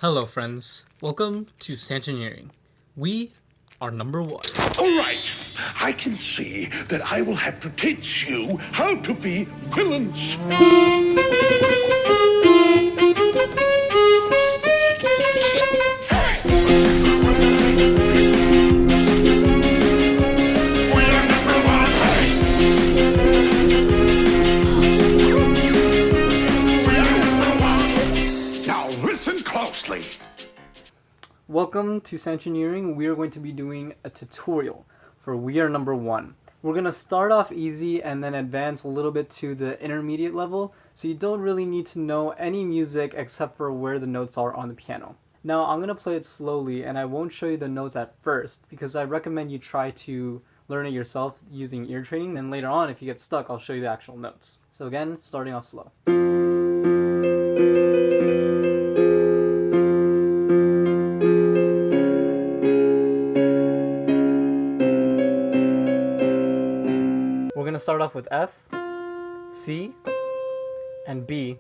Hello friends, welcome to Santineering. We are number one. All right, I can see that I will have to teach you how to be villains. We are number one. We are number one. Now listen closely. Welcome to Santineering. We are going to be doing a tutorial for We Are Number One. We're going to start off easy and then advance a little bit to the intermediate level, so you don't really need to know any music except for where the notes are on the piano. Now I'm going to play it slowly and I won't show you the notes at first because I recommend you try to learn it yourself using ear training, and later on if you get stuck I'll show you the actual notes. So again, starting off slow. We're going to start off with F, C, and B,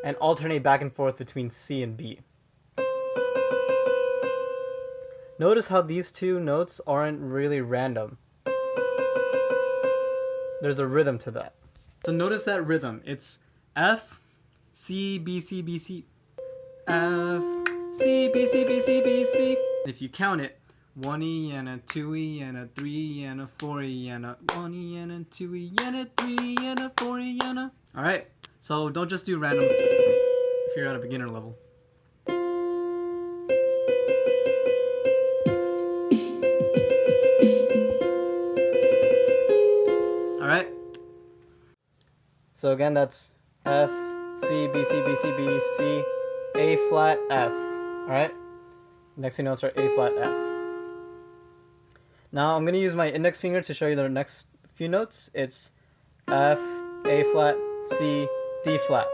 and alternate back and forth between C and B. Notice how these two notes aren't really random. There's a rhythm to that. So notice that rhythm. It's F, C, B, C, B, C, F, C, B, C, B, C, B, C. If you count it, 1E and a 2E and a 3E and a 4E and a 1E and a 2E and a 3E and a 4E and a... Alright, so don't just do random if you're at a beginner level. Alright, so again that's F, C, B, C, B, C, B, C, A flat, F. Alright, next two notes are A flat, F. Now I'm going to use my index finger to show you the next few notes. It's F, A flat, C, D flat.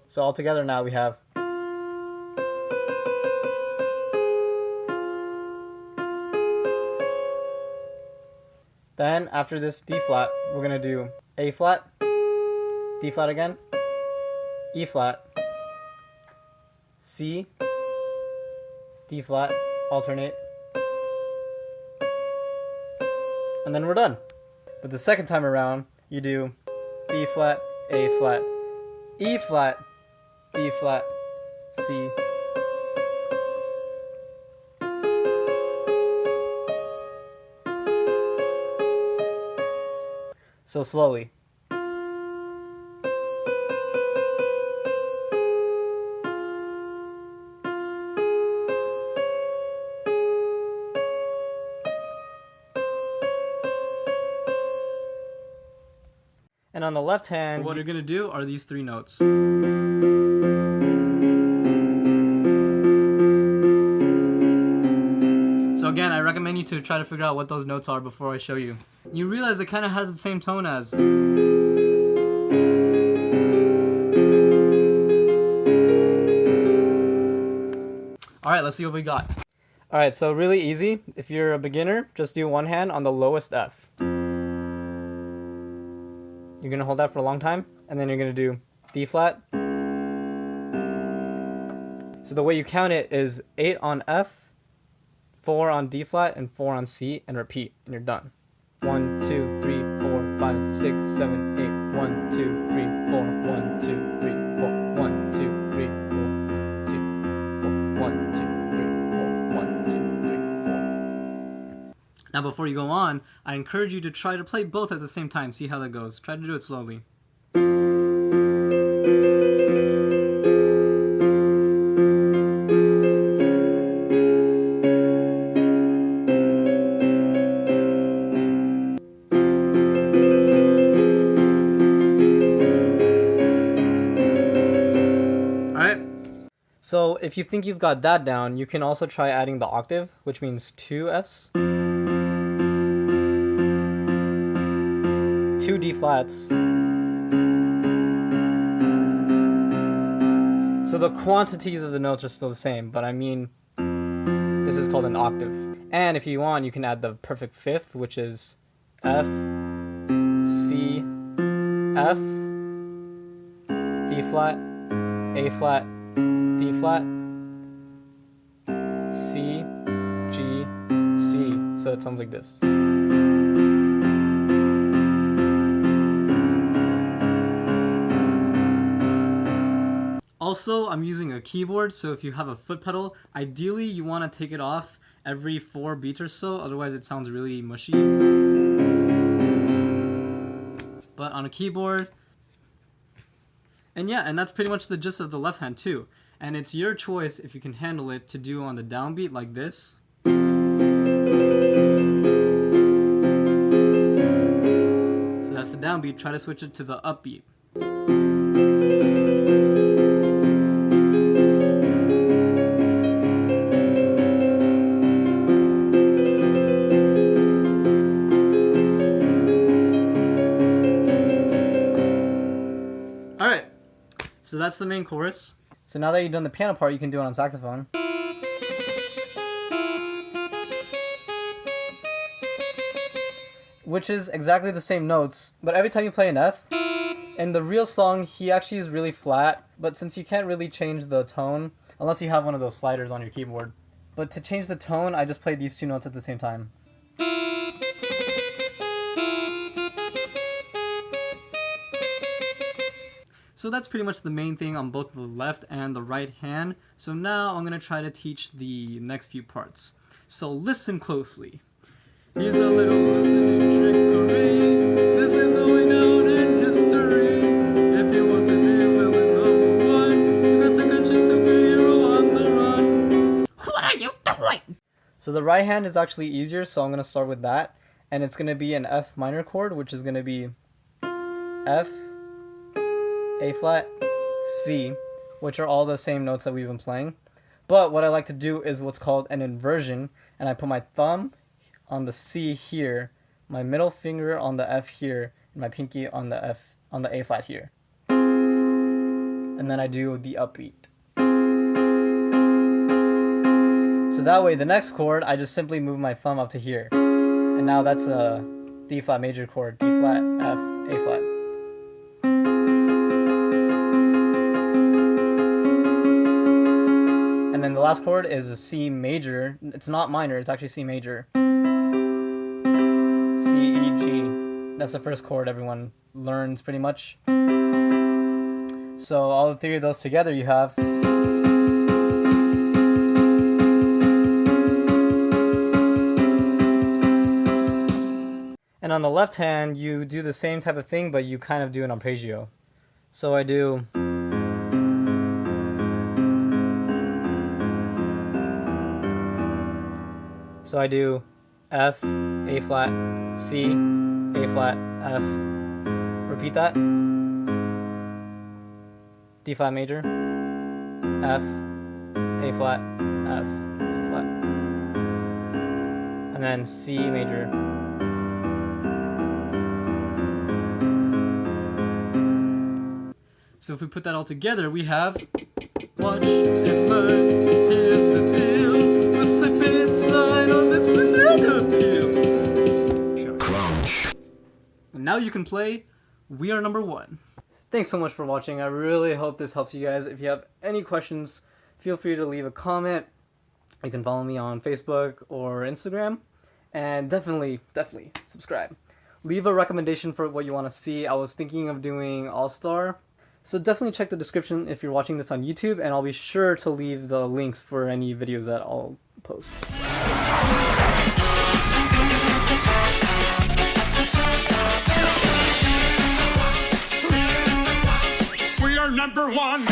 So all together now we have then after this D flat, we're going to do A flat, D flat again, E flat, C, D flat, alternate, and then we're done. But the second time around, you do D flat, A flat, E flat, D flat, C, so slowly. And on the left hand, what you're going to do are these three notes. So again, I recommend you to try to figure out what those notes are before I show you. You realize it kind of has the same tone as... Alright, let's see what we got. Alright, so really easy. If you're a beginner, just do one hand on the lowest F. You're going to hold that for a long time, and then you're going to do D flat. So the way you count it is 8 on F, 4 on D flat, and 4 on C, and repeat, and you're done. 1, 2, 3, 4, 5, 6, 7, 8. 1, 2, 3, 4, 1, 2, 3, 4, 1, 2, 3, 4, 2, 4, 1, 2, 3, 4, 1, 2, 3, 4. Now before you go on, I encourage you to try to play both at the same time. See how that goes. Try to do it slowly. Alright, so if you think you've got that down, you can also try adding the octave, which means 2 Fs. 2 D flats. So the quantities of the notes are still the same, but I mean, this is called an octave. And if you want, you can add the perfect fifth, which is F, C, F, D flat, A flat, D flat, C, G, C. So it sounds like this. Also, I'm using a keyboard, so if you have a foot pedal, ideally you want to take it off every 4 beats or so, otherwise it sounds really mushy. But on a keyboard, and yeah, and that's pretty much the gist of the left hand too. And it's your choice if you can handle it to do on the downbeat like this. So that's the downbeat. Try to switch it to the upbeat. Alright, so that's the main chorus. So now that you've done the piano part, you can do it on saxophone. Which is exactly the same notes, but every time you play an F, in the real song, he actually is really flat, but since you can't really change the tone, unless you have one of those sliders on your keyboard. But to change the tone, I just play these 2 notes at the same time. So that's pretty much the main thing on both the left and the right hand. So now I'm going to try to teach the next few parts. So listen closely. Here's a little listening trickery. This is going down in history. If you want to be a villain #1, you got to catch a superhero on the run. What are you doing? So the right hand is actually easier, so I'm going to start with that. And it's going to be an F minor chord, which is going to be F, A flat, C, which are all the same notes that we've been playing. But what I like to do is what's called an inversion, and I put my thumb on the C here, my middle finger on the F here, and my pinky on the A flat here. And then I do the upbeat. So that way the next chord, I just simply move my thumb up to here. And now that's a D flat major chord, D flat, F, A flat. And then the last chord is a C major. It's not minor, it's actually C major. C, E, G. That's the first chord everyone learns pretty much. So all 3 of those together you have. And on the left hand, you do the same type of thing, but you kind of do an arpeggio. So I do. So I do F, A flat, C, A flat, F. Repeat that. D flat major, F, A flat, F, D flat. And then C major. So if we put that all together, we have watch and learn. Here's the deal. We'll slip and slide on this banana peel. Crunch. And now you can play We Are Number One. Thanks so much for watching. I really hope this helps you guys. If you have any questions, feel free to leave a comment. You can follow me on Facebook or Instagram. And definitely subscribe. Leave a recommendation for what you want to see. I was thinking of doing All-Star. So definitely check the description if you're watching this on YouTube, and I'll be sure to leave the links for any videos that I'll post. We are number 1.